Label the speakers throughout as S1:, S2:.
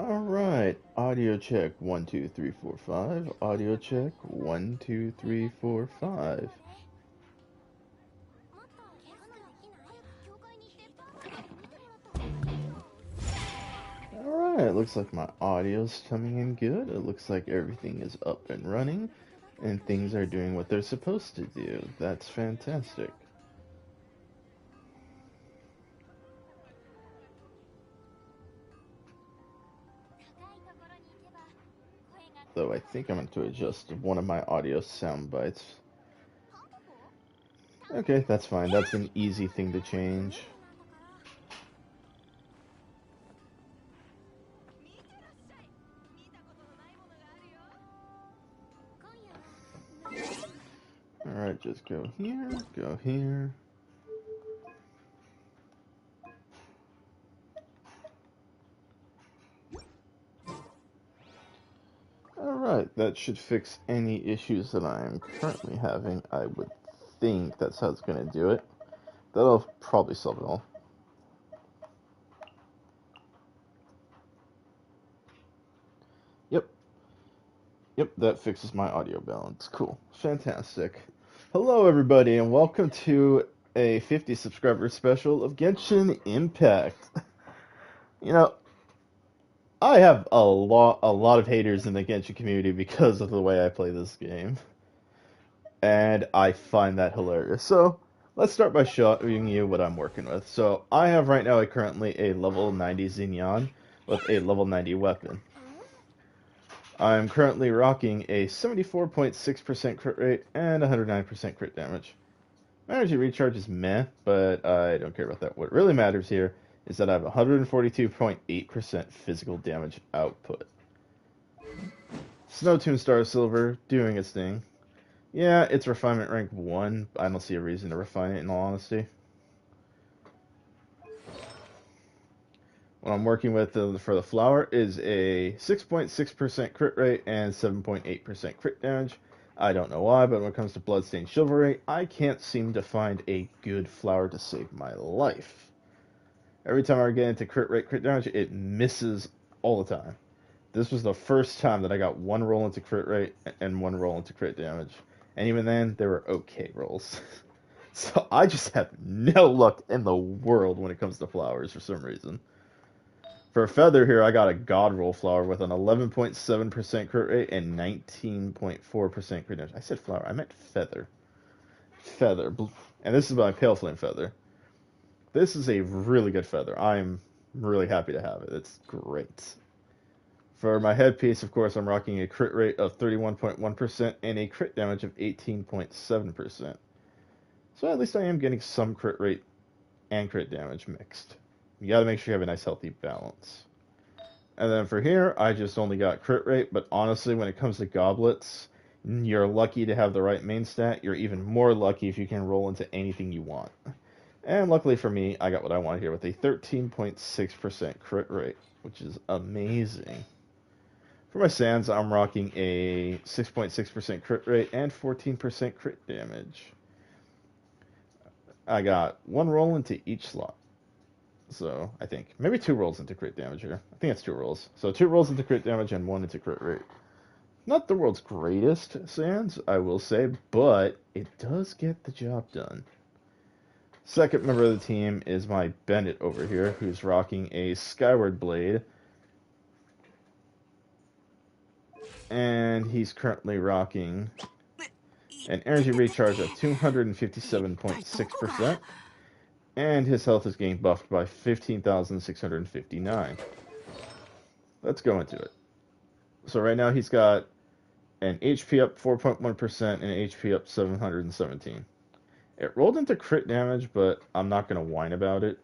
S1: Alright, audio check 1 2 3 4 5. Audio check 1 2 3 4 5. Alright, looks like my audio's coming in good. It looks like everything is up and running and things are doing what they're supposed to do. That's fantastic. Though I think I'm going to adjust one of my audio sound bites. Okay, that's fine. That's an easy thing to change. Alright, just go here, go here. Alright, that should fix any issues that I'm currently having. I would think that's how it's going to do it. That'll probably solve it all. Yep. Yep, that fixes my audio balance. Cool. Fantastic. Hello, everybody, and welcome to a 50 subscriber special of Genshin Impact. You know, I have a lot of haters in the Genshin community because of the way I play this game, and I find that hilarious. So, let's start by showing you what I'm working with. So, I have right now currently a level 90 Xinyan with a level 90 weapon. I'm currently rocking a 74.6% crit rate and 109% crit damage. My energy recharge is meh, but I don't care about that. What really matters here is that I have 142.8% physical damage output. Snow Tune Star Silver doing its thing. Yeah, it's refinement rank 1. I don't see a reason to refine it in all honesty. What I'm working with for the flower is a 6.6% crit rate and 7.8% crit damage. I don't know why, but when it comes to Bloodstained Chivalry, I can't seem to find a good flower to save my life. Every time I get into crit rate, crit damage, it misses all the time. This was the first time that I got one roll into crit rate and one roll into crit damage. And even then, they were okay rolls. So I just have no luck in the world when it comes to flowers for some reason. For a feather here, I got a God Roll flower with an 11.7% crit rate and 19.4% crit damage. I said flower, I meant feather. Feather. And this is my Pale Flame feather. This is a really good feather. I'm really happy to have it. It's great. For my headpiece, of course, I'm rocking a crit rate of 31.1% and a crit damage of 18.7%. So at least I am getting some crit rate and crit damage mixed. You gotta make sure you have a nice healthy balance. And then for here, I just only got crit rate, but honestly, when it comes to goblets, you're lucky to have the right main stat. You're even more lucky if you can roll into anything you want. And luckily for me, I got what I wanted here with a 13.6% crit rate, which is amazing. For my sands, I'm rocking a 6.6% crit rate and 14% crit damage. I got one roll into each slot. So, I think. Maybe 2 rolls into crit damage here. I think it's 2 rolls. So 2 rolls into crit damage and 1 into crit rate. Not the world's greatest sands, I will say, but it does get the job done. Second member of the team is my Bennett over here, who's rocking a Skyward Blade. And he's currently rocking an energy recharge of 257.6%. And his health is getting buffed by 15,659. Let's go into it. So right now he's got an HP up 4.1% and an HP up 717. It rolled into crit damage, but I'm not going to whine about it.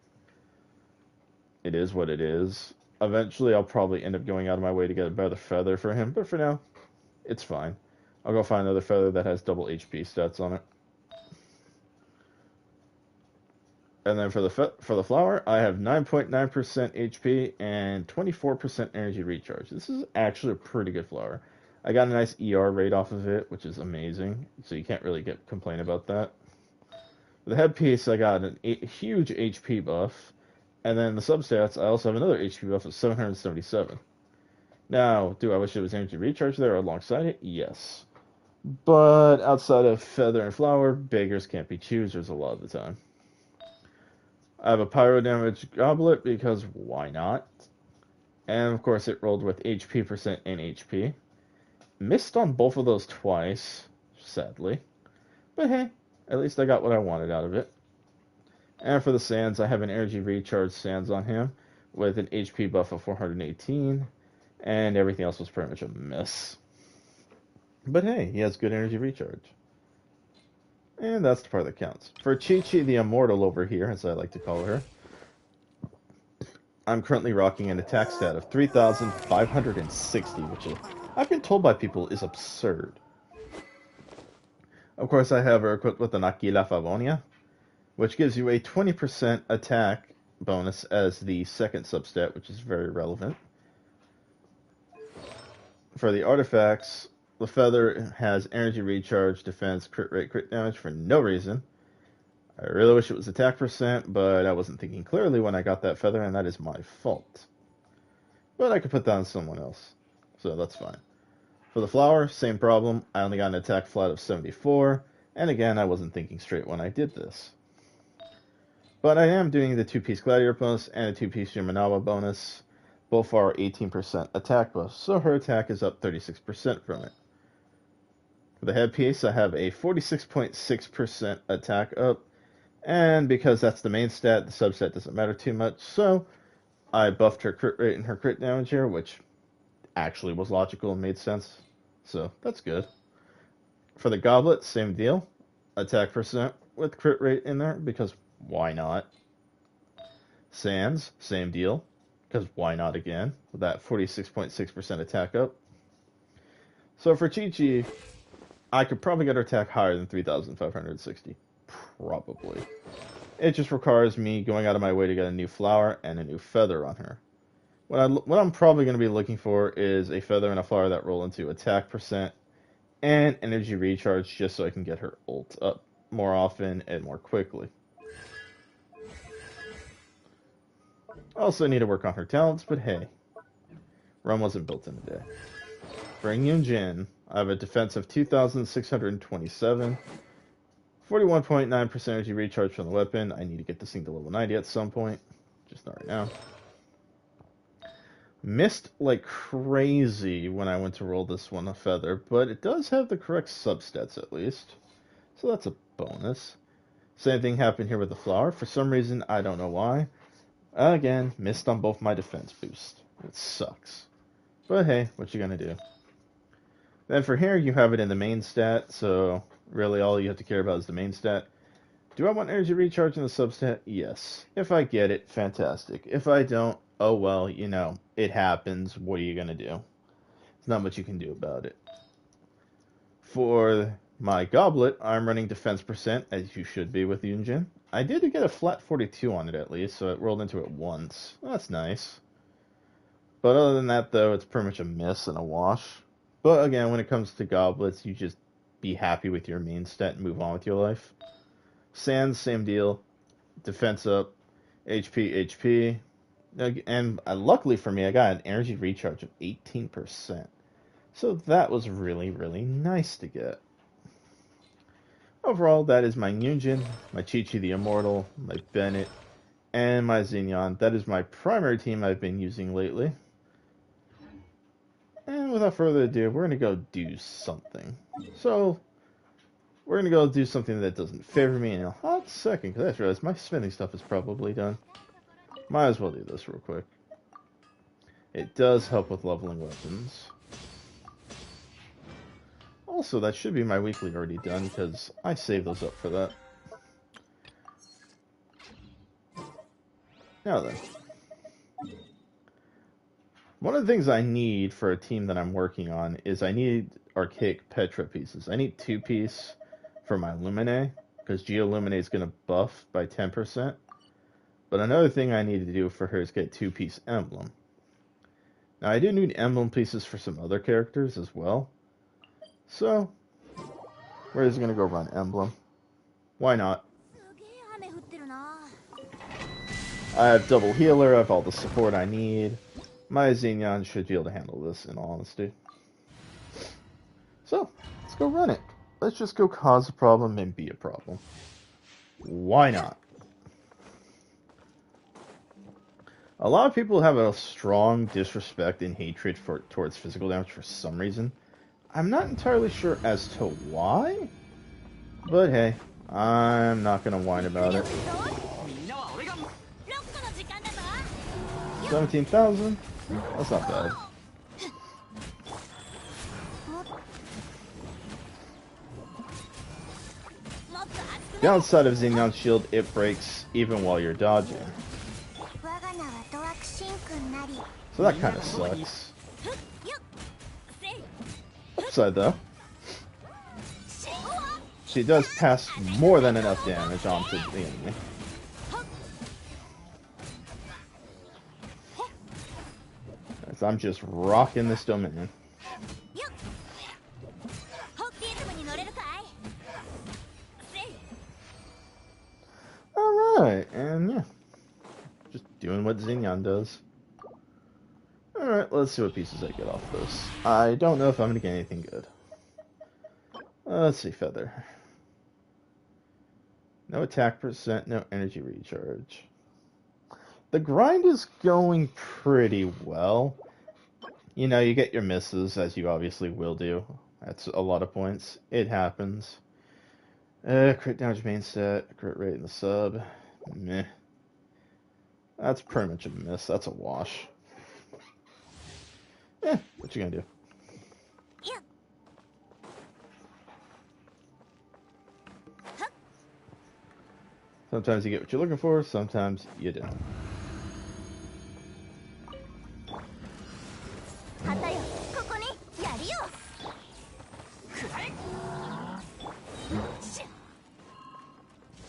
S1: It is what it is. Eventually I'll probably end up going out of my way to get a better feather for him, but for now, it's fine. I'll go find another feather that has double HP stats on it. And then for the flower, I have 9.9% HP and 24% energy recharge. This is actually a pretty good flower. I got a nice ER rate off of it, which is amazing. So you can't really complain about that. For the headpiece, I got a huge HP buff. And then the substats, I also have another HP buff of 777. Now, do I wish it was energy recharge there alongside it? Yes. But outside of feather and flower, beggars can't be choosers a lot of the time. I have a pyro damage goblet because why not? And of course it rolled with HP percent and HP. Missed on both of those twice, sadly. But hey, at least I got what I wanted out of it. And for the sands, I have an energy recharge sands on him with an HP buff of 418, and everything else was pretty much a miss. But hey, he has good energy recharge. And that's the part that counts. For Chi-Chi the Immortal over here, as I like to call her, I'm currently rocking an attack stat of 3,560, which I've been told by people is absurd. Of course, I have her equipped with an Aquila Favonia, which gives you a 20% attack bonus as the second substat, which is very relevant. For the artifacts, the feather has energy recharge, defense, crit rate, crit damage for no reason. I really wish it was attack percent, but I wasn't thinking clearly when I got that feather, and that is my fault. But I could put that on someone else, so that's fine. For the flower, same problem. I only got an attack flat of 74, and again, I wasn't thinking straight when I did this. But I am doing the 2-piece Gladiator bonus and a 2-piece Yamanawa bonus. Both are 18% attack buff, so her attack is up 36% from it. For the headpiece, I have a 46.6% attack up, and because that's the main stat, the subset doesn't matter too much, so I buffed her crit rate and her crit damage here, which actually was logical and made sense, so that's good. For the goblet, same deal. Attack percent with crit rate in there, because why not? Sands, same deal, because why not again, with that 46.6% attack up. So for Chi-Chi, I could probably get her attack higher than 3,560. Probably. It just requires me going out of my way to get a new flower and a new feather on her. What I'm probably going to be looking for is a feather and a flower that roll into attack percent and energy recharge just so I can get her ult up more often and more quickly. I also need to work on her talents, but hey, Rome wasn't built in a day. For Yunjin, I have a defense of 2,627, 41.9% energy recharge from the weapon. I need to get this thing to level 90 at some point, just not right now. Missed like crazy when I went to roll this one a feather, but it does have the correct substats at least, so that's a bonus. Same thing happened here with the flower. For some reason, I don't know why. Again, missed on both my defense boost. It sucks. But hey, what you gonna do? Then for here, you have it in the main stat, so really all you have to care about is the main stat. Do I want energy recharge in the substat? Yes. If I get it, fantastic. If I don't, oh well, you know, it happens. What are you gonna do? There's not much you can do about it. For my goblet, I'm running defense percent, as you should be with Yunjin. I did get a flat 42 on it at least, so it rolled into it once. That's nice. But other than that, though, it's pretty much a miss and a wash. But again, when it comes to goblets, you just be happy with your main stat and move on with your life. Sands, same deal. Defense up, HP. And luckily for me, I got an energy recharge of 18%. So that was really, really nice to get. Overall, that is my Yunjin, my Chi-Chi the Immortal, my Bennett, and my Xenon. That is my primary team I've been using lately. And without further ado, we're going to go do something. So, we're going to go do something that doesn't favor me in a hot second, because I just realized my smithing stuff is probably done. Might as well do this real quick. It does help with leveling weapons. Also, that should be my weekly already done, because I saved those up for that. Now then. One of the things I need for a team that I'm working on is I need archaic Petra pieces. I need 2-piece for my Lumine, because Geolumine is going to buff by 10%. But another thing I need to do for her is get 2-piece emblem. Now I do need emblem pieces for some other characters as well. So, we're just going to go run emblem. Why not? I have double healer, I have all the support I need. My Xenon should be able to handle this, in all honesty. So, let's go run it. Let's just go cause a problem and be a problem. Why not? A lot of people have a strong disrespect and hatred towards physical damage for some reason. I'm not entirely sure as to why, but hey, I'm not gonna whine about it. 17,000? That's not bad. Downside of Xenon's shield, it breaks even while you're dodging. So that kind of sucks. Upside though, she does pass more than enough damage onto the enemy. So I'm just rocking this domain. Alright, and yeah. Just doing what Xenon does. Alright, let's see what pieces I get off this. I don't know if I'm going to get anything good. Let's see, Feather. No attack percent, no energy recharge. The grind is going pretty well. You know, you get your misses, as you obviously will do. That's a lot of points. It happens. Crit damage main set, crit rate in the sub. Meh. That's pretty much a miss. That's a wash. What you gonna do? Sometimes you get what you're looking for, sometimes you don't.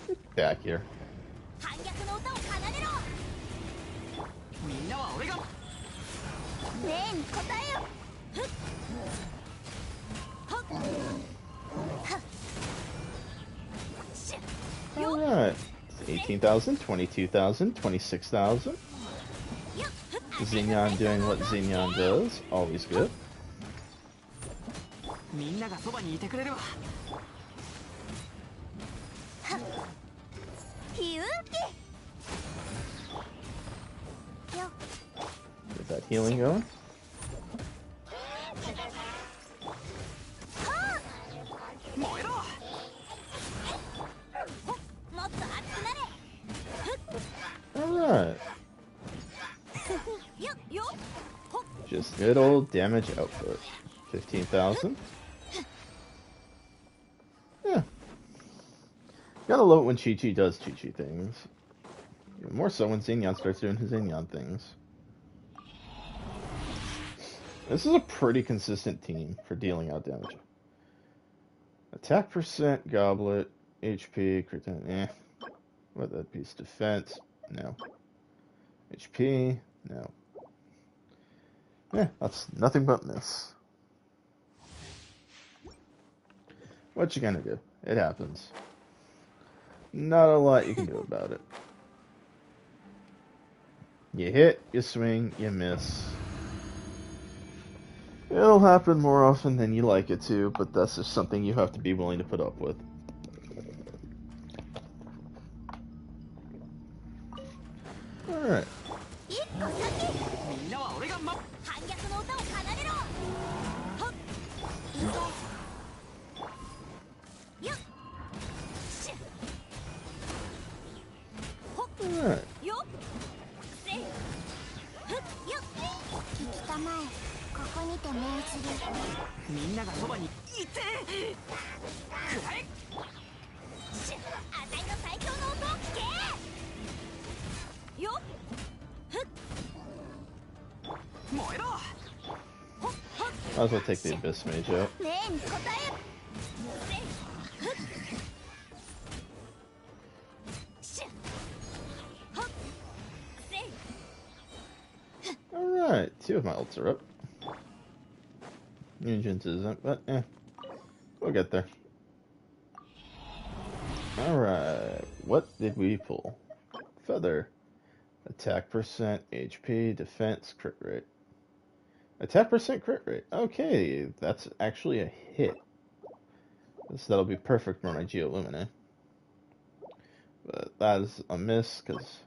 S1: Get back here. Alright. 18,000, 22,000, 26,000. Xenon doing what Xenon does. Always good. Get that healing going. Alright. Just good old damage output. 15,000. Yeah. Gotta love it when Chi-Chi does Chi-Chi things. Even more so when Xenon starts doing his Xenon things. This is a pretty consistent team for dealing out damage. Attack percent, goblet, HP, crit, what that piece? Defense, no. HP, no. That's nothing but miss. What you gonna do? It happens. Not a lot you can do about it. You hit, you swing, you miss. It'll happen more often than you like it to, but that's just something you have to be willing to put up with. Alright. Alright. Might as well take the Abyss Mage out. Alright, two of my ults are up. Nugent isn't, but we'll get there. Alright, what did we pull? Feather. Attack percent, HP, defense, crit rate. Attack percent, crit rate. Okay, that's actually a hit. So that'll be perfect for my Geolumine. But that is a miss because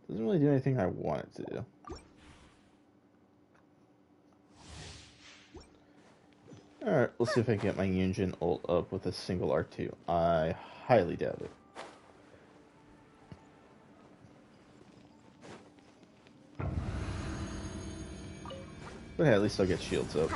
S1: it doesn't really do anything I want it to do. Alright, let's see if I can get my Yunjin ult up with a single R2. I highly doubt it. But hey, at least I'll get shields up.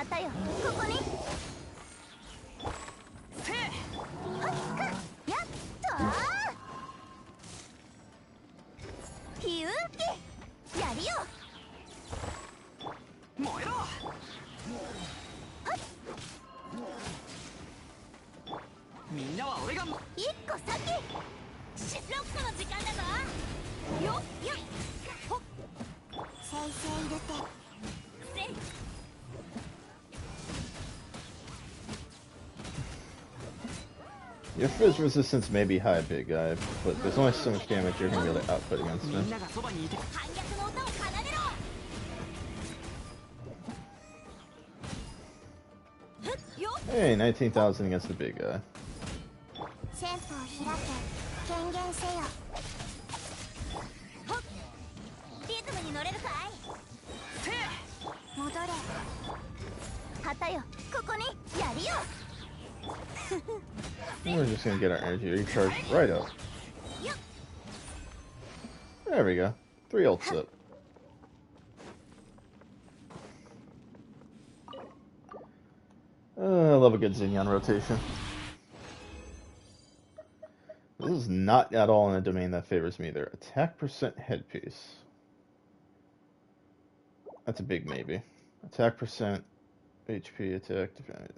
S1: Your fizz resistance may be high, big guy, but there's only so much damage you're going to be able to output against me. Hey, 19,000 against the big guy. We're just gonna get our energy recharge right up. There we go. 3 ults up. I love a good Xignon rotation. This is not at all in a domain that favors me either. Attack percent headpiece. That's a big maybe. Attack percent, HP, attack, defense.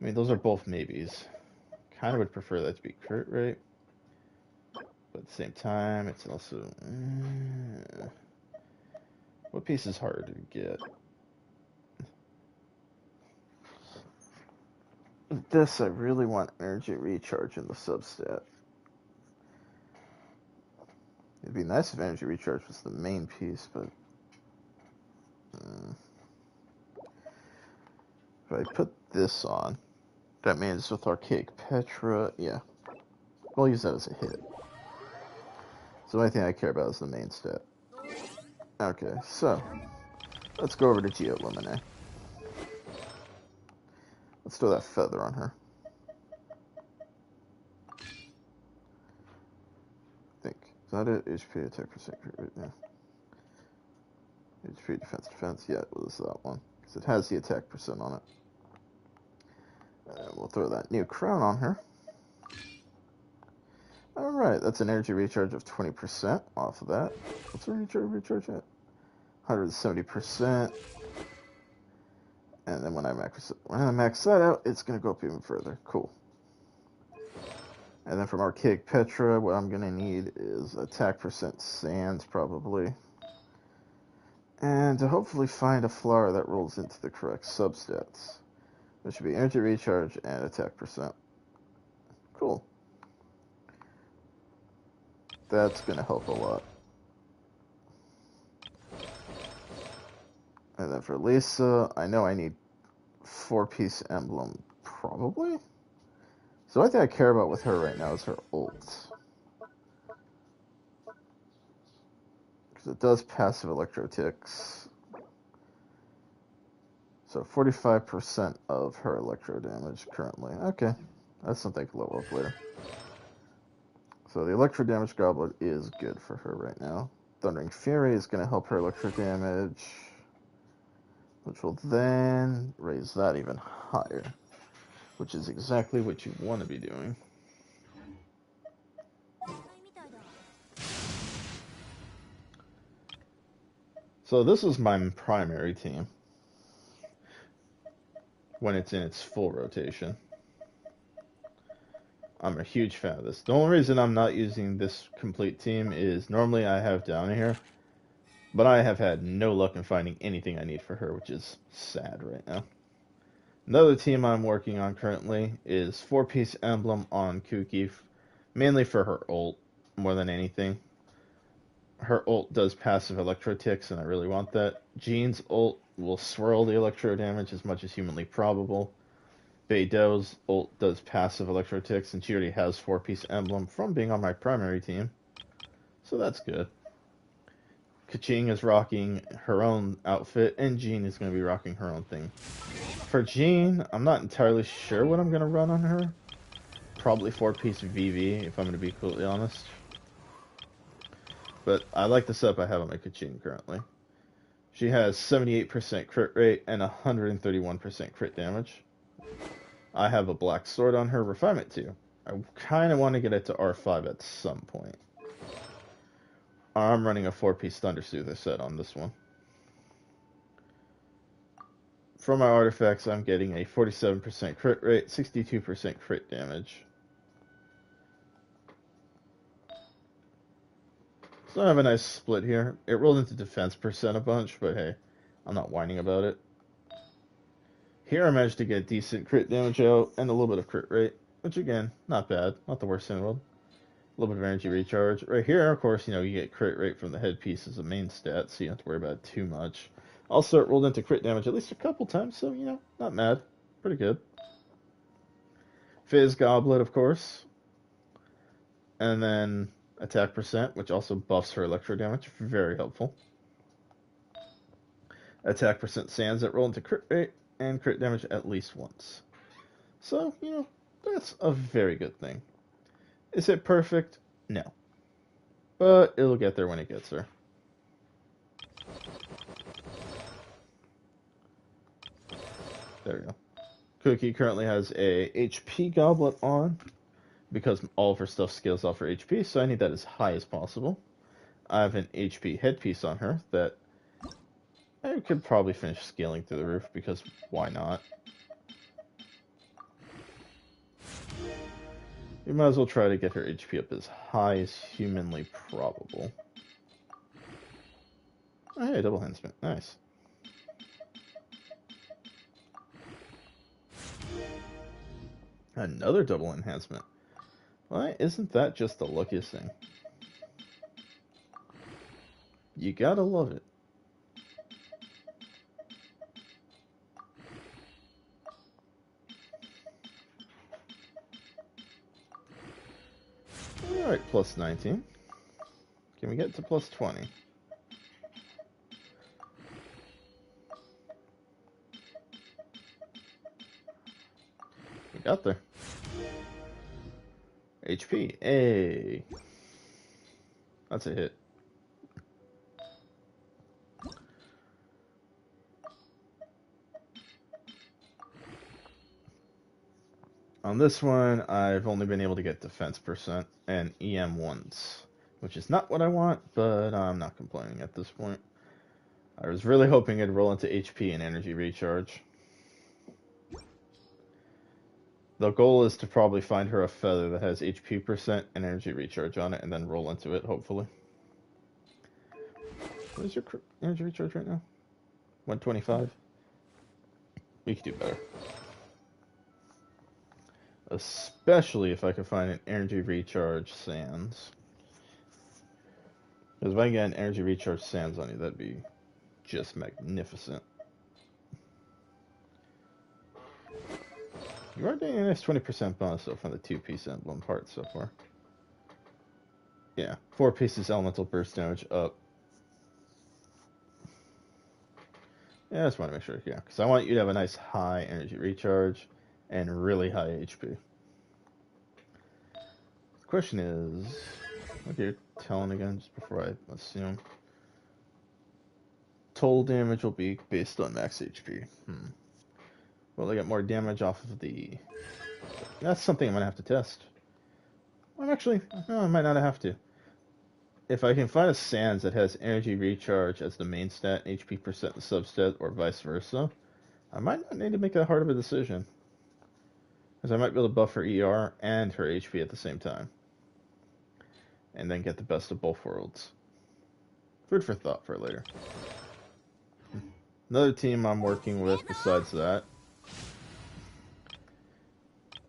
S1: I mean, those are both maybes. Kind of would prefer that to be crit rate. But at the same time, it's also... what piece is harder to get? This, I really want energy recharge in the substat. It'd be nice if energy recharge was the main piece, but... if I put this on, that means with Archaic Petra, yeah. We'll use that as a hit. So the only thing I care about is the main stat. Okay, so let's go over to Geolumine. Let's throw that feather on her. I think. Is that it? HP, attack percent, right? Yeah. HP, defense. Yeah, it was that one. Because it has the attack percent on it. And we'll throw that new crown on her. Alright, that's an energy recharge of 20% off of that. What's the recharge at? 170%. And then when I max that out, it's going to go up even further. Cool. And then from Archaic Petra, what I'm going to need is attack percent sands, probably. And to hopefully find a flower that rolls into the correct substats. Which should be energy recharge and attack percent. Cool. That's going to help a lot. And then for Lisa, I know I need 4-piece emblem, probably? So the only thing I care about with her right now is her ult. Because it does passive electro ticks. So 45% of her electro damage currently. Okay, that's something to level up later. So the electro damage goblet is good for her right now. Thundering Fury is going to help her electro damage, which will then raise that even higher, which is exactly what you want to be doing. So this is my primary team when it's in its full rotation. I'm a huge fan of this. The only reason I'm not using this complete team is normally I have down here, but I have had no luck in finding anything I need for her, which is sad right now. Another team I'm working on currently is 4-piece emblem on Kuki, mainly for her ult. more than anything. Her ult does passive electro ticks, and I really want that. Jean's ult will swirl the electro damage as much as humanly probable. Beidou's ult does passive electro ticks, and she already has 4-piece emblem from being on my primary team. So that's good. Kaching is rocking her own outfit, and Jean is going to be rocking her own thing. For Jean, I'm not entirely sure what I'm going to run on her. Probably 4-piece VV, if I'm going to be completely honest. But I like the setup I have on my Kaching currently. She has 78% crit rate and 131% crit damage. I have a black sword on her, refinement 2. I kind of want to get it to R5 at some point. I'm running a 4-piece Thunder Soother set on this one. For my artifacts, I'm getting a 47% crit rate, 62% crit damage. So I have a nice split here. It rolled into defense percent a bunch, but hey, I'm not whining about it. Here I managed to get decent crit damage out and a little bit of crit rate, which again, not bad. Not the worst in the world. A little bit of energy recharge. Right here, of course, you get crit rate from the headpiece as a main stat, so you don't have to worry about it too much. Also, it rolled into crit damage at least a couple times, so, not mad. Pretty good. Fizz Goblet, of course. And then attack percent, which also buffs her electro damage. Very helpful. Attack percent sands that roll into crit rate and crit damage at least once. So, that's a very good thing. Is it perfect? No. But it'll get there when it gets there. There we go. Cookie currently has a HP goblet on because all of her stuff scales off her HP, so I need that as high as possible. I have an HP headpiece on her that I could probably finish scaling through the roof because why not? You might as well try to get her HP up as high as humanly probable. Oh, hey, double enhancement. Nice. Another double enhancement. Why isn't that just the luckiest thing? You gotta love it. Alright, plus 19. Can we get to plus 20? We got there. HP. Hey. That's a hit. On this one, I've only been able to get defense percent and EM once, which is not what I want, but I'm not complaining at this point. I was really hoping it'd roll into HP and energy recharge. The goal is to probably find her a feather that has HP percent and energy recharge on it, and then roll into it, hopefully. What is your energy recharge right now? 125? We could do better. Especially if I could find an energy recharge sands. Because if I can get an energy recharge sands on you, that'd be just magnificent. You are getting a nice 20% bonus though from the 2-piece emblem part so far. Yeah, 4 pieces elemental burst damage up. Yeah, I just want to make sure, yeah, because I want you to have a nice high energy recharge and really high HP. The question is, what you're telling again, just before I assume. Total damage will be based on max HP. Will I get more damage off of the... That's something I'm going to have to test. I'm actually... No, I might not have to. If I can find a Sands that has energy recharge as the main stat, HP percent the substat, or vice versa, I might not need to make that hard of a decision. Because I might be able to buff her ER and her HP at the same time. And then get the best of both worlds. Food for thought for later. Another team I'm working with besides that,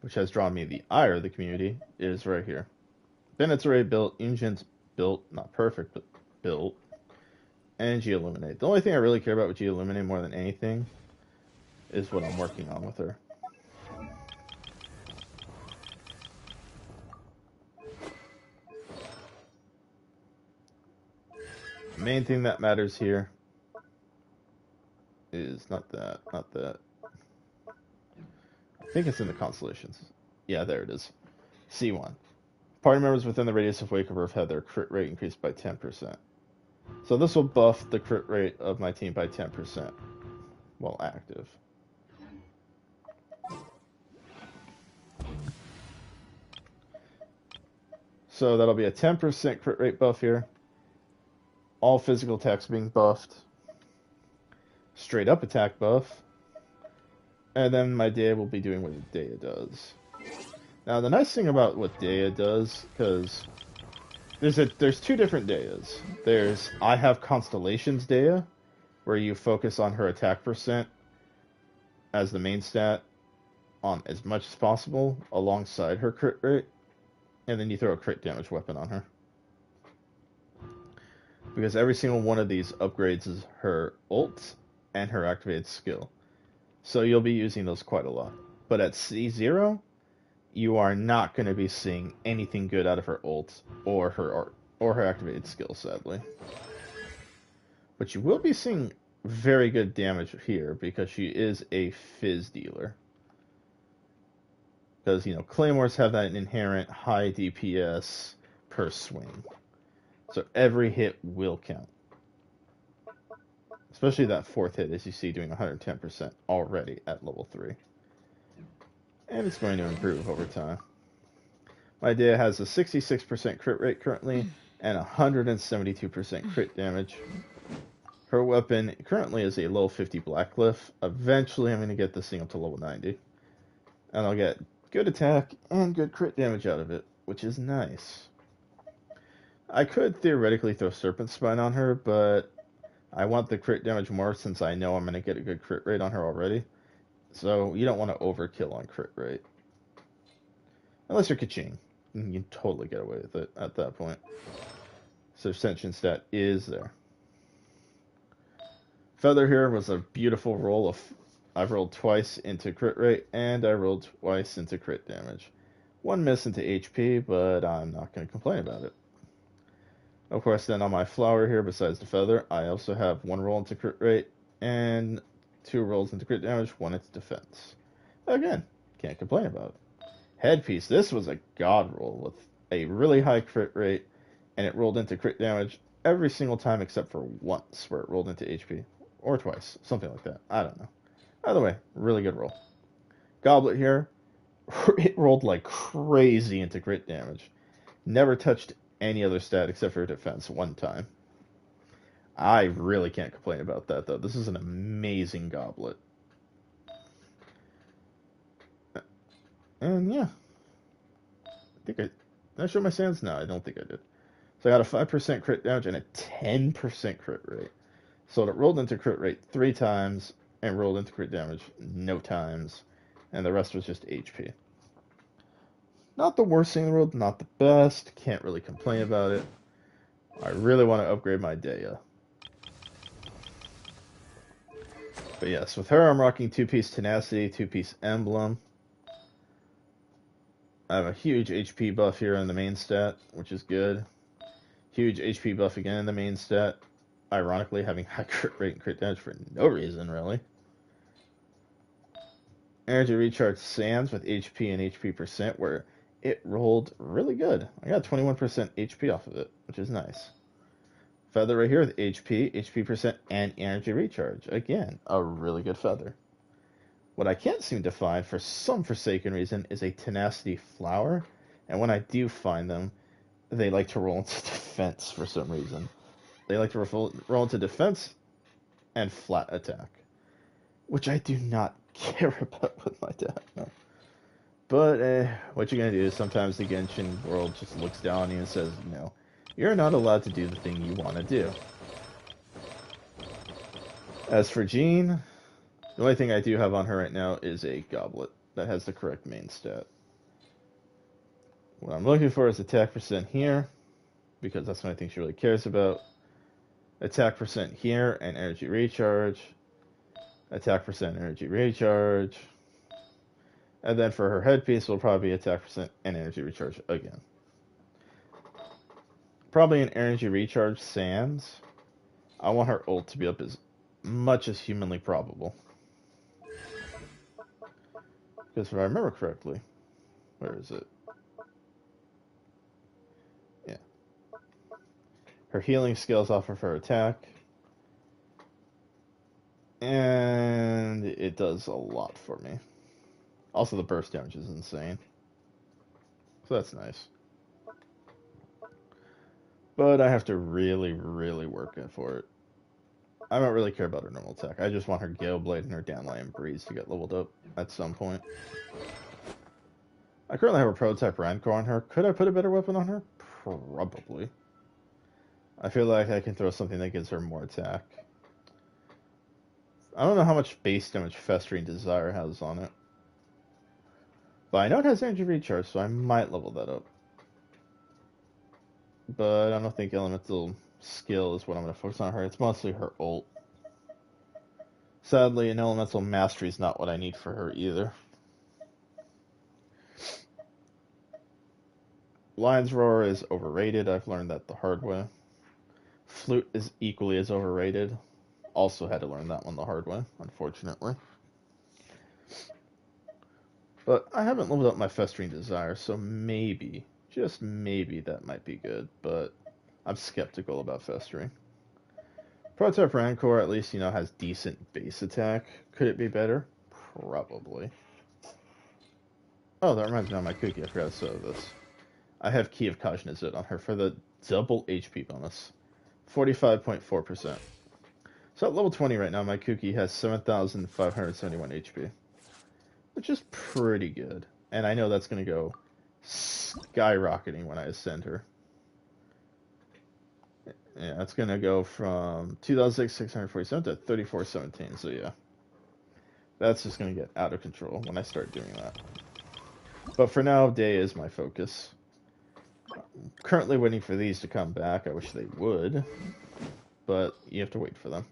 S1: which has drawn me the ire of the community, is right here. Bennett's already built, Ingen's built, not perfect, but built, and Geoilluminate. The only thing I really care about with Geoilluminate more than anything is what I'm working on with her. The main thing that matters here is not that, not that. I think it's in the constellations. Yeah, there it is. C1. Party members within the radius of Wake of Earth have their crit rate increased by 10%. So this will buff the crit rate of my team by 10% while active. So that'll be a 10% crit rate buff here. All physical attacks being buffed. Straight up attack buff. And then my Dea will be doing what Dea does. Now the nice thing about what Dea does, because there's two different Deas. There's I have Constellations Dea, where you focus on her attack percent as the main stat on as much as possible alongside her crit rate, and then you throw a crit damage weapon on her. Because every single one of these upgrades is her ult and her activated skill. So you'll be using those quite a lot. But at C0, you are not going to be seeing anything good out of her ult or her activated skill, sadly. But you will be seeing very good damage here because she is a fizz dealer. Because, you know, claymores have that inherent high DPS per swing. So every hit will count. Especially that fourth hit, as you see, doing 110% already at level 3. And it's going to improve over time. My Dea has a 66% crit rate currently, and 172% crit damage. Her weapon currently is a level 50 Blackcliff. Eventually I'm going to get this thing up to level 90. And I'll get good attack and good crit damage out of it, which is nice. I could theoretically throw Serpent Spine on her, but I want the crit damage more since I know I'm going to get a good crit rate on her already. So you don't want to overkill on crit rate. Unless you're Kaching. You can totally get away with it at that point. So Ascension stat is there. Feather here was a beautiful roll of... I've rolled twice into crit rate, and I rolled twice into crit damage. One miss into HP, but I'm not going to complain about it. Of course, then on my flower here, besides the feather, I also have one roll into crit rate, and 2 rolls into crit damage, 1 into defense. Again, can't complain about it. Headpiece, this was a god roll with a really high crit rate, and it rolled into crit damage every single time except for once, where it rolled into HP. Or twice, something like that. I don't know. Either way, really good roll. Goblet here, it rolled like crazy into crit damage. Never touched any other stat except for defense one time. I really can't complain about that, though. This is an amazing goblet. And yeah. Did I show my sands? No, I don't think I did. So I got a 5% crit damage and a 10% crit rate. So it rolled into crit rate 3 times and rolled into crit damage no times. And the rest was just HP. Not the worst thing in the world, not the best. Can't really complain about it. I really want to upgrade my Dea. But yes, with her I'm rocking 2-piece Tenacity, 2-piece Emblem. I have a huge HP buff here in the main stat, which is good. Huge HP buff again in the main stat. Ironically, having high crit rate and crit damage for no reason, really. Energy Recharge Sands with HP and HP percent, where it rolled really good. I got 21% HP off of it, which is nice. Feather right here with HP percent, and Energy Recharge. Again, a really good feather. What I can't seem to find, for some forsaken reason, is a Tenacity Flower. And when I do find them, they like to roll into defense for some reason. They like to roll into defense and flat attack. Which I do not care about with my deck. No. But, what you're going to do is sometimes the Genshin world just looks down on you and says, no, you're not allowed to do the thing you want to do. As for Jean, the only thing I do have on her right now is a Goblet that has the correct main stat. What I'm looking for is attack percent here, because that's what I think she really cares about. Attack percent here and energy recharge. Attack percent, energy recharge. And then for her headpiece, will probably be attack percent and energy recharge again. Probably an energy recharge sans. I want her ult to be up as much as humanly probable. Because if I remember correctly, where is it? Yeah. Her healing scales off of her attack. And it does a lot for me. Also, the burst damage is insane. So that's nice. But I have to really, really work for it. I don't really care about her normal attack. I just want her Gale Blade and her Downlight Breeze to get leveled up at some point. I currently have a prototype Rancor on her. Could I put a better weapon on her? Probably. I feel like I can throw something that gives her more attack. I don't know how much base damage Festering Desire has on it. But I know it has energy recharge, so I might level that up. But I don't think elemental skill is what I'm going to focus on her. It's mostly her ult. Sadly, an elemental mastery is not what I need for her either. Lion's Roar is overrated. I've learned that the hard way. Flute is equally as overrated. Also had to learn that one the hard way, unfortunately. But I haven't leveled up my Festering Desire, so maybe, just maybe, that might be good. But I'm skeptical about Festering. Prototype Rancor at least, has decent base attack. Could it be better? Probably. Oh, that reminds me of my cookie. I forgot to say this. I have Key of Cognizant on her for the double HP bonus. 45.4%. So at level 20 right now, my cookie has 7,571 HP. Which is pretty good. And I know that's going to go skyrocketing when I ascend her. Yeah, it's going to go from 2,647 to 3,417. So yeah. That's just going to get out of control when I start doing that. But for now, Day is my focus. I'm currently waiting for these to come back. I wish they would. But you have to wait for them.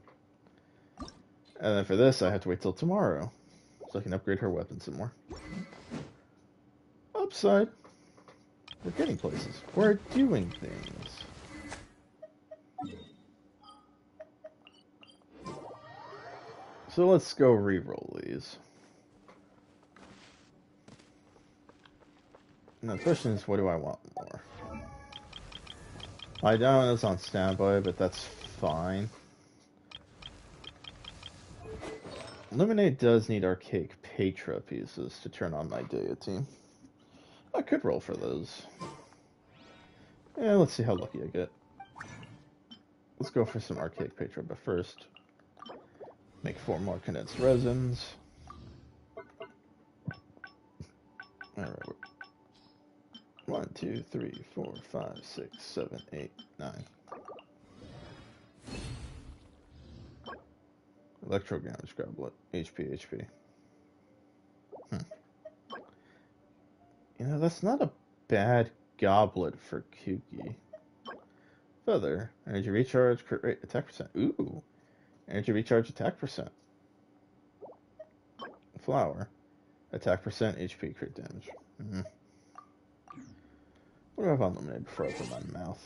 S1: And then for this, I have to wait till tomorrow. So I can upgrade her weapon some more. Upside. We're getting places. We're doing things. So let's go re-roll these. Now the question is, what do I want more? My down is on standby, but that's fine. Illuminate does need Archaic Petra pieces to turn on my deity. I could roll for those. Yeah, let's see how lucky I get. Let's go for some Archaic Petra, but first, make 4 more condensed resins. Alright. 1, 2, 3, 4, 5, 6, 7, 8, 9. Electro damage goblet. HP. That's not a bad goblet for Kuki. Feather. Energy recharge, crit rate, attack percent. Ooh. Energy recharge, attack percent. Flower. Attack percent, HP, crit damage. What do I have on lemonade before I open my mouth?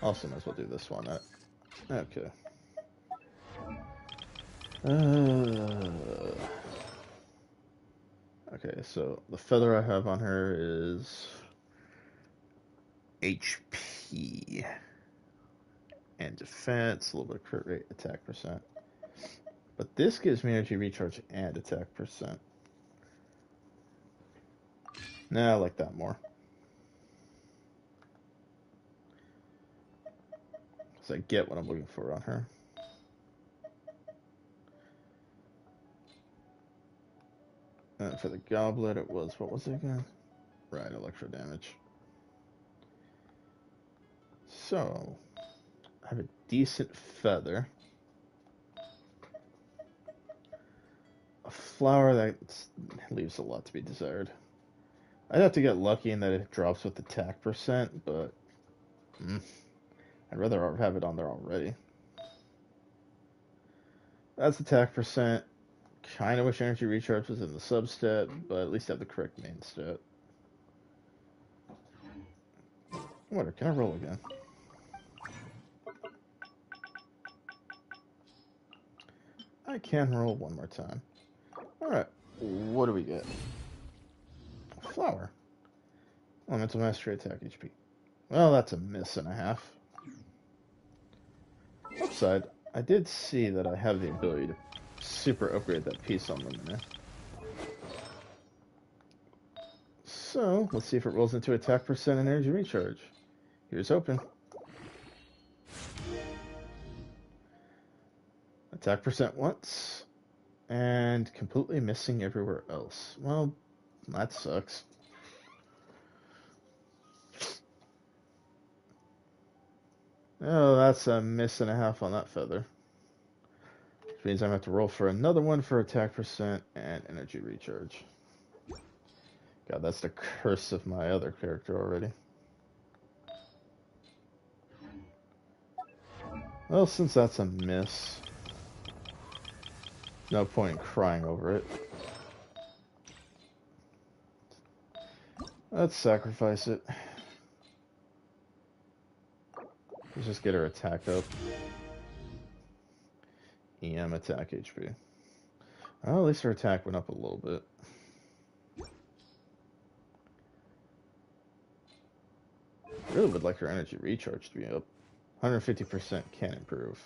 S1: Also, might as well do this one. Okay. Okay, so the feather I have on her is HP and defense, a little bit of crit rate, attack percent. But this gives me energy recharge and attack percent. Nah, I like that more. Because I get what I'm looking for on her. And for the goblet, it was, what was it again? Right, electro damage. So, I have a decent feather. A flower that leaves a lot to be desired. I'd have to get lucky in that it drops with attack percent, but I'd rather have it on there already. That's attack percent. Kind of wish energy recharge was in the substat, but at least have the correct main stat. What? Can I roll again? I can roll one more time. Alright, what do we get? Flower. Elemental Mastery attack HP. Well, that's a miss and a half. Upside, I did see that I have the ability to super upgrade that piece on Luminaire. So, let's see if it rolls into attack percent and energy recharge. Here's hoping. Attack percent once, and completely missing everywhere else. Well, that sucks. Oh, that's a miss and a half on that feather. Which means I'm going to have to roll for another one for attack percent and energy recharge. God, that's the curse of my other character already. Well, since that's a miss, no point in crying over it. Let's sacrifice it. Let's just get her attack up. EM attack HP. Well, at least her attack went up a little bit. I really would like her energy recharge to be up. 150% can improve.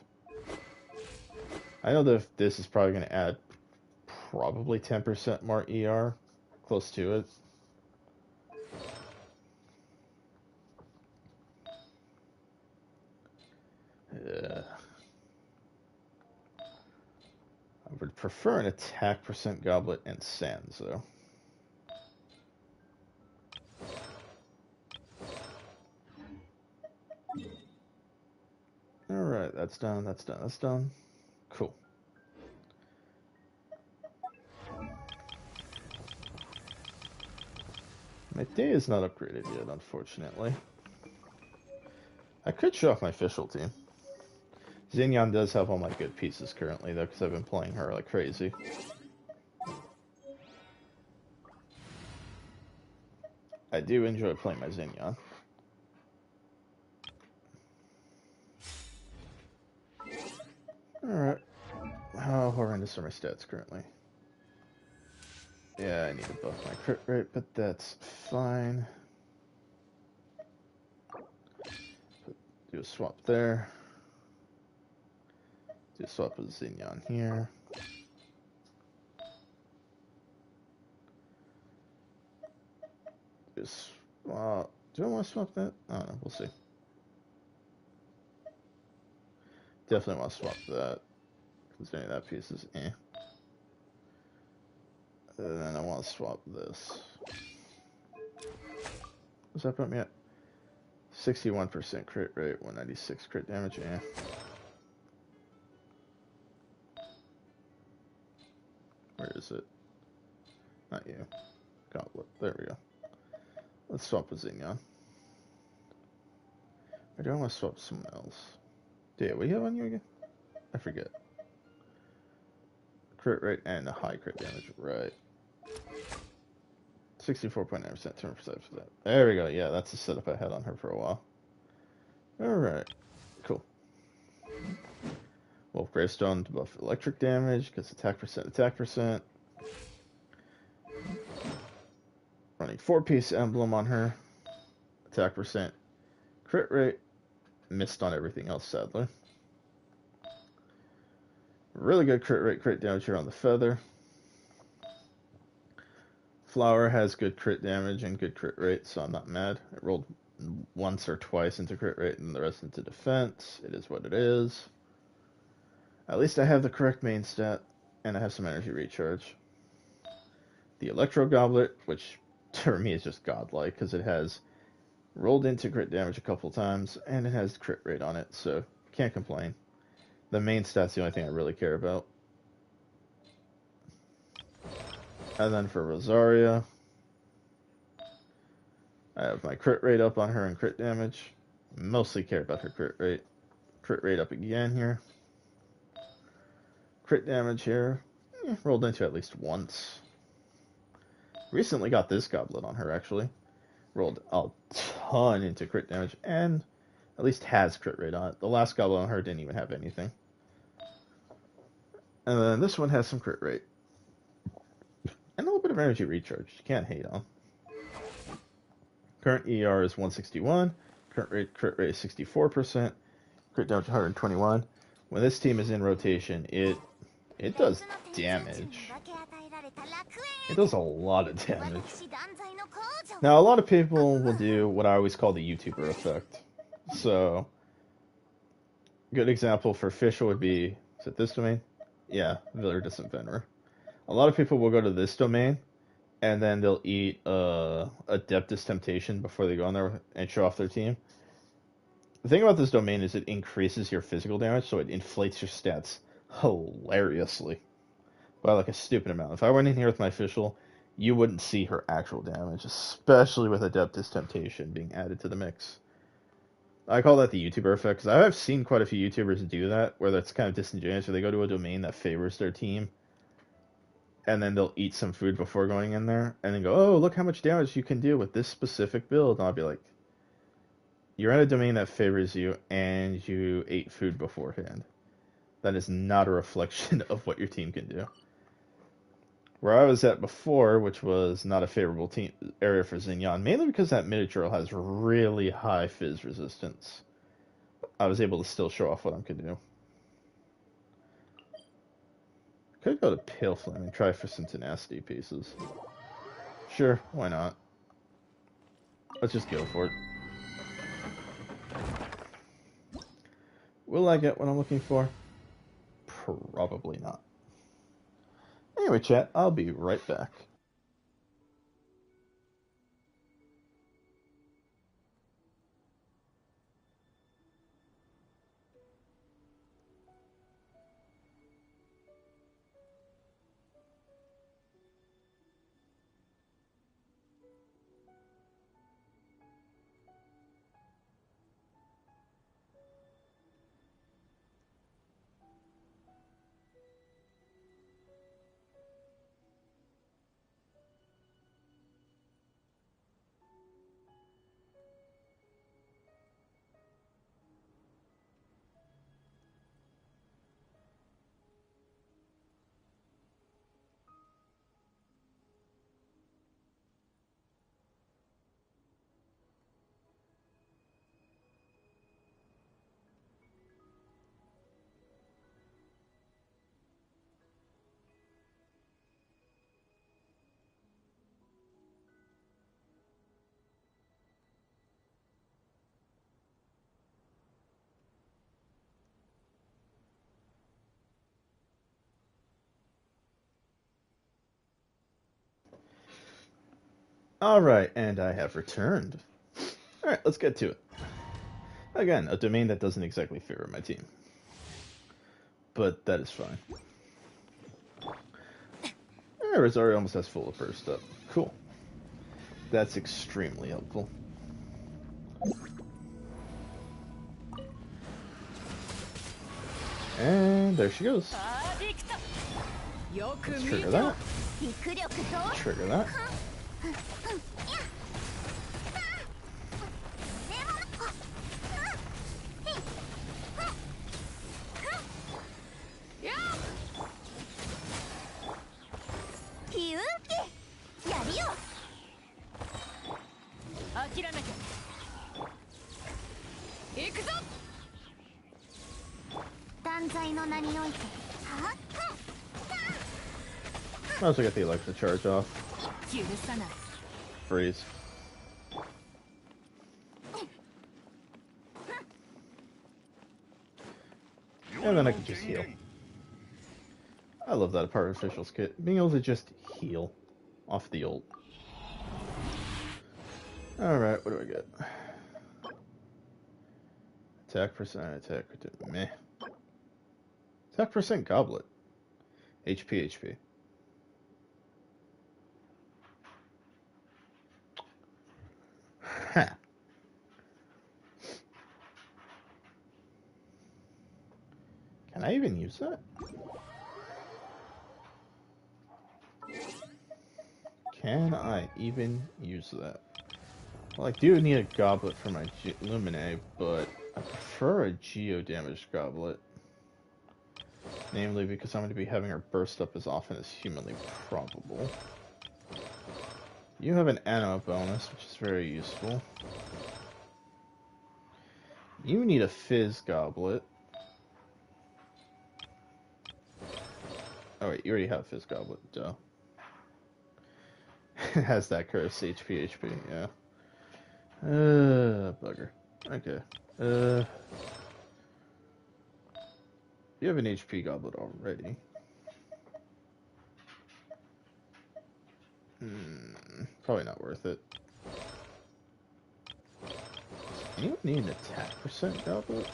S1: I know that this is probably going to add probably 10% more ER. Close to it. I would prefer an attack percent goblet and sands, though. Alright, that's done, that's done, that's done. Cool. My day is not upgraded yet, unfortunately. I could show off my official team. Xinyan does have all my good pieces currently, though, because I've been playing her like crazy. I do enjoy playing my Xinyan. Alright. How horrendous are my stats currently? Yeah, I need to buff my crit rate, but that's fine. Do a swap there. Do a swap with Xinyan here. Just do I want to swap that? I don't know, we'll see. Definitely want to swap that. Considering that piece is eh. And then I want to swap this. What's that put me at? 61% crit rate, 196 crit damage, yeah. Where is it? Not you. Gauntlet. There we go. Let's swap with Xinyan. Or do I want to swap with someone else? Yeah, what do you have on you again? I forget. Crit rate and a high crit damage, right. 64.9%, 10%. There we go, yeah, that's the setup I had on her for a while. Alright, cool. Wolf Gravestone to buff electric damage, because attack percent. Running 4-piece emblem on her. Attack percent. Crit rate. Missed on everything else, sadly. Really good crit rate, crit damage here on the feather. Flower has good crit damage and good crit rate, so I'm not mad. It rolled once or twice into crit rate and the rest into defense. It is what it is. At least I have the correct main stat, and I have some energy recharge. The Electro Goblet, which for me is just godlike, because it has rolled into crit damage a couple times, and it has crit rate on it, so can't complain. The main stat's the only thing I really care about. And then for Rosaria, I have my crit rate up on her and crit damage. Mostly care about her crit rate. Crit rate up again here. Crit damage here. Rolled into at least once. Recently got this goblet on her, actually. Rolled a ton into crit damage, and at least has crit rate on it. The last goblet on her didn't even have anything. And then this one has some crit rate. And a little bit of energy recharge. You can't hate on. Current ER is 161. Current crit rate is 64%. Crit damage 121. When this team is in rotation, it does damage. It does a lot of damage. Now, a lot of people will do what I always call the YouTuber effect. So, good example for Fischl would be, is it this domain? Yeah, Villardus and Venner. A lot of people will go to this domain, and then they'll eat Adeptus Temptation before they go on there and show off their team. The thing about this domain is it increases your physical damage, so it inflates your stats hilariously by like a stupid amount. If I went in here with my Fischl, you wouldn't see her actual damage, especially with Adeptus Temptation being added to the mix. I call that the YouTuber effect, because I've seen quite a few YouTubers do that, where that's kind of disingenuous, where they go to a domain that favors their team, and then they'll eat some food before going in there, and then go, oh, look how much damage you can do with this specific build. And I'll be like, you're in a domain that favors you, and you ate food beforehand. That is not a reflection of what your team can do. Where I was at before, which was not a favorable team area for Xinyan, mainly because that miniature has really high fizz resistance, I was able to still show off what I could do. Could go to Pale Flame and try for some tenacity pieces. Sure, why not? Let's just go for it. Will I get what I'm looking for? Probably not. Anyway, chat, I'll be right back. Alright, and I have returned. Alright, let's get to it. Again, a domain that doesn't exactly favor my team. But that is fine. Rosario almost has full of burst up. Cool. That's extremely helpful. And there she goes. Let's trigger that. Trigger that. Might as well get the Alexa charge off. Freeze. And then I can just heal. I love that part of Official's kit. Being able to just heal off the ult. Alright, what do I get? Attack percent, meh. Attack percent goblet. HP. Can I even use that? Can I even use that? Well, I do need a goblet for my Lumine, but I prefer a Geo damage goblet. Namely because I'm going to be having her burst up as often as humanly probable. You have an Anno bonus, which is very useful. You need a Fizz goblet. Oh wait, you already have Fizz goblet, duh. It has that curse HP, yeah. Bugger. Okay. You have an HP goblet already. Probably not worth it. You need an attack percent goblet?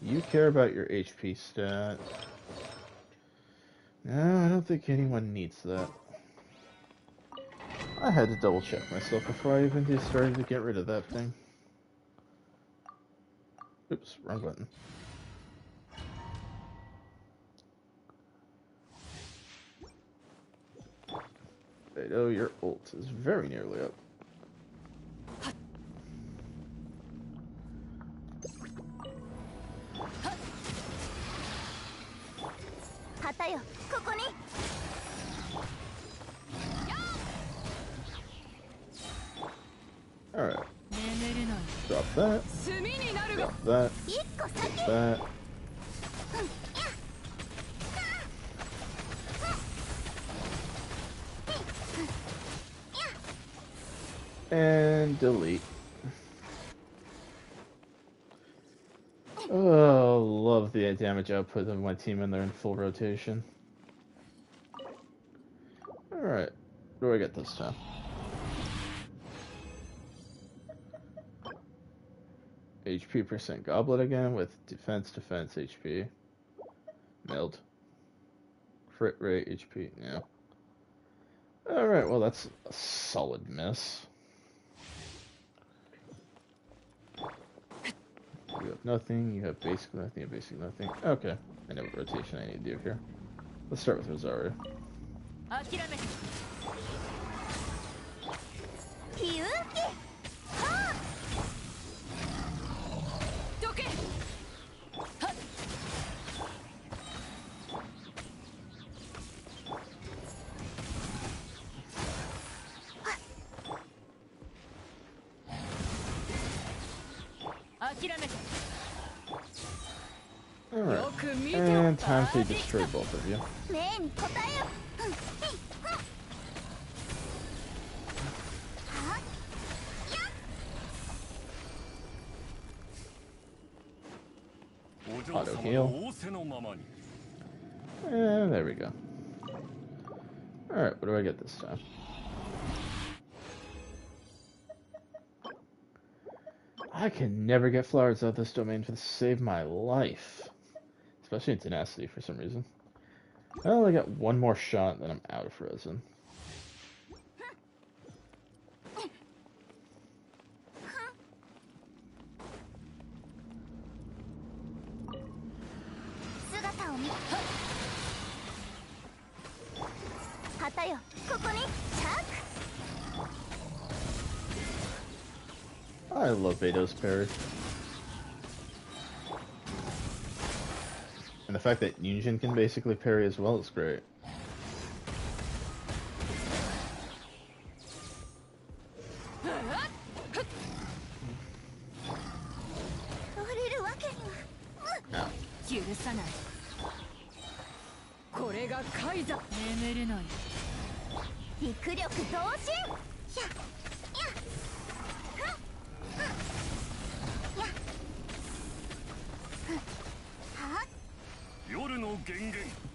S1: You care about your HP stat. No, I don't think anyone needs that. I had to double check myself before I even started to get rid of that thing. Oops, wrong button. Oh, your ult is very nearly up. Alright. Drop that. Drop that. Drop that. And delete. Oh, love the damage output of my team when they're in full rotation. Alright. What do I get this time? HP percent goblet again with defense, HP. Meld. Crit rate, HP, yeah. Alright, well that's a solid miss. You have nothing, you have basic nothing, you have basic nothing. Okay, I know what rotation I need to do here. Let's start with Rosario. Alright, and time to destroy both of you. Auto heal. And there we go. Alright, what do I get this time? I can never get flowers out of this domain to save my life. Especially in tenacity for some reason. I only got one more shot, then I'm out of resin. I love Veto's parry. And the fact that Yunjin can basically parry as well is great.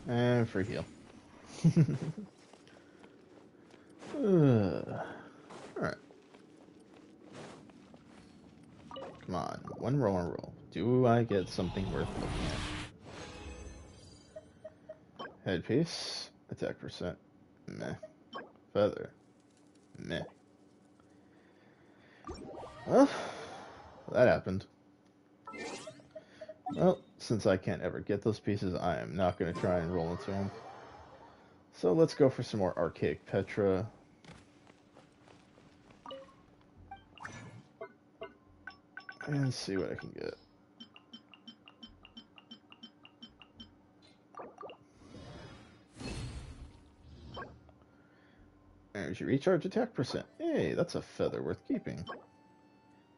S1: And free heal. Alright. Come on, one roll. Do I get something worth looking at? Headpiece, attack percent, meh. Feather, meh. Well, That happened. Well, since I can't ever get those pieces, I am not going to try and roll into them. So let's go for some more Archaic Petra. And see what I can get. Energy recharge, attack percent. Hey, that's a feather worth keeping.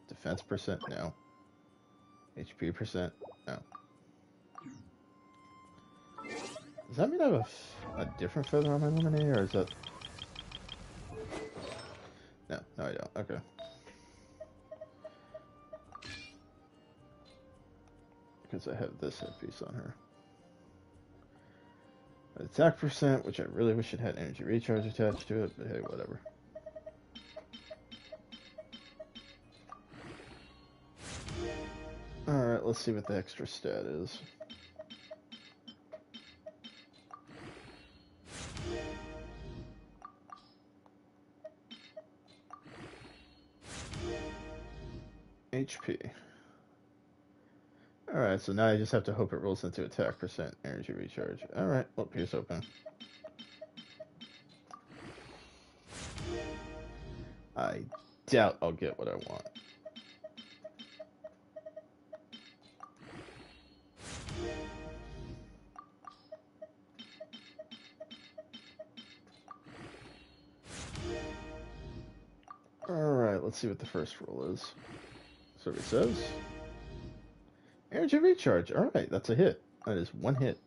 S1: Defense percent, no. HP percent, no. Does that mean I have a different feather on my lemonade, or is that... No, I don't. Okay. Because I have this headpiece on her. Attack percent, which I really wish it had energy recharge attached to it, but hey, whatever. Alright, let's see what the extra stat is. HP. Alright, so now I just have to hope it rolls into attack percent, energy recharge. Alright, well, here's open. I doubt I'll get what I want. Alright, let's see what the first roll is. So it says. Energy recharge. Alright, that's a hit. That is one hit.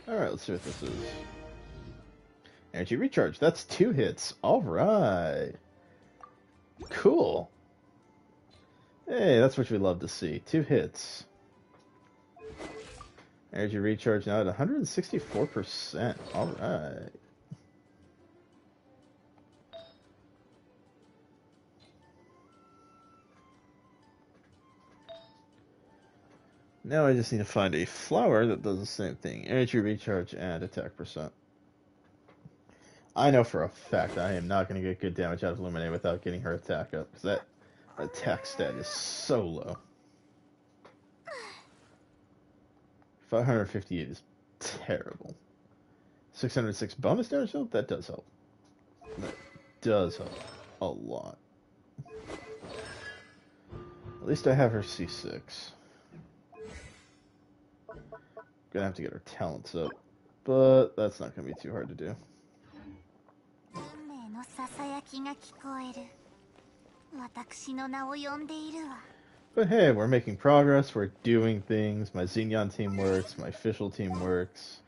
S1: Alright, let's see what this is. Energy recharge. That's 2 hits. Alright. Cool. Hey, that's what we love to see. 2 hits. Energy recharge now at 164%. Alright. Now I just need to find a flower that does the same thing. Energy recharge and attack percent. I know for a fact I am not going to get good damage out of Illuminate without getting her attack up, because that attack stat is so low. 558 is terrible. 606 bonus damage though? That does help. That does help a lot. At least I have her C6. Gonna have to get her talents up, but that's not gonna be too hard to do. But hey, we're making progress, we're doing things, my Xenon team works, my official team works.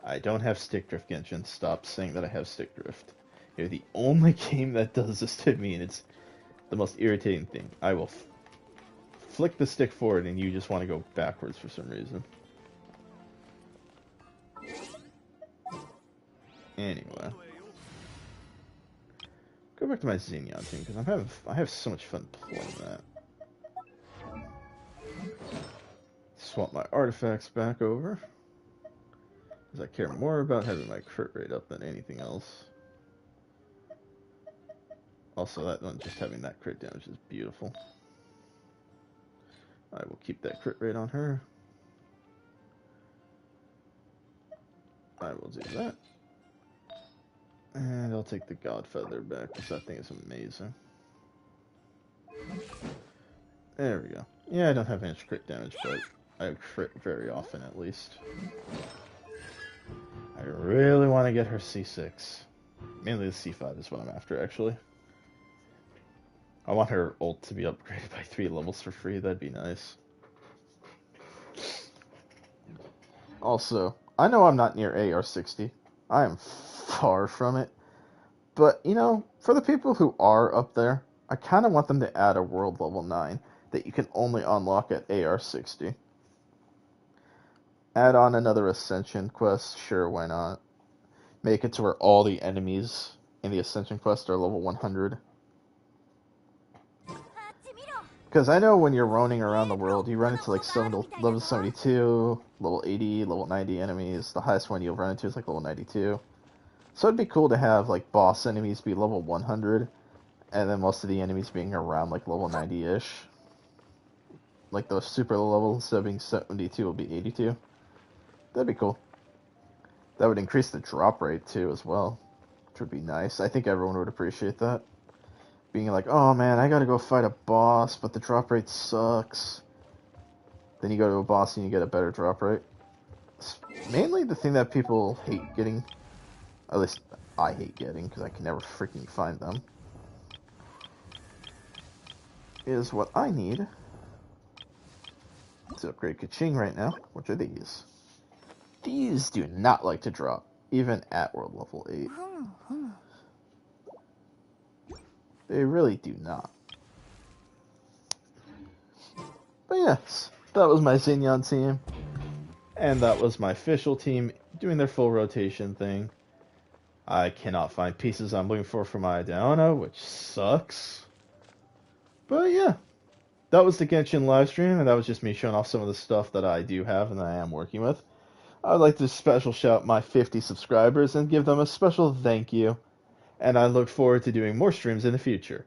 S1: I don't have stick drift, Genshin. Stop saying that I have stick drift. You're the only game that does this to me, and it's the most irritating thing. I will flick the stick forward and you just want to go backwards for some reason. Anyway. Go back to my Xenon team, because I have so much fun playing that. Swap my artifacts back over, because I care more about having my crit rate up than anything else. Also, that one, just having that crit damage is beautiful. I will keep that crit rate on her. I will do that. And I'll take the God Feather back, because that thing is amazing. There we go. Yeah, I don't have much crit damage, but I crit very often at least. I really want to get her C6. Mainly the C5 is what I'm after, actually. I want her ult to be upgraded by 3 levels for free, that'd be nice. Also, I know I'm not near AR60. I am far from it. But, you know, for the people who are up there, I kind of want them to add a world level 9 that you can only unlock at AR60. Add on another Ascension quest, sure, why not? make it to where all the enemies in the Ascension Quest are level 100. Because I know when you're roaming around the world, you run into like level 72, level 80, level 90 enemies. The highest one you'll run into is like level 92. So it'd be cool to have like boss enemies be level 100, and then most of the enemies being around like level 90-ish. Like those super low levels, instead of being 72, will be 82. That'd be cool. That would increase the drop rate too as well, which would be nice. I think everyone would appreciate that. Being like, oh man, I gotta go fight a boss, but the drop rate sucks. Then you go to a boss and you get a better drop rate. It's mainly the thing that people hate getting, at least I hate getting, because I can never freaking find them, is what I need to upgrade Kaching right now, which are these. These do not like to drop, even at world level 8. They really do not. But yes, that was my Xignon team. And that was my official team doing their full rotation thing. I cannot find pieces I'm looking for my Diana, which sucks. But yeah, that was the Genshin livestream, and that was just me showing off some of the stuff that I do have and that I am working with. I'd like to special shout my 50 subscribers and give them a special thank you. And I look forward to doing more streams in the future.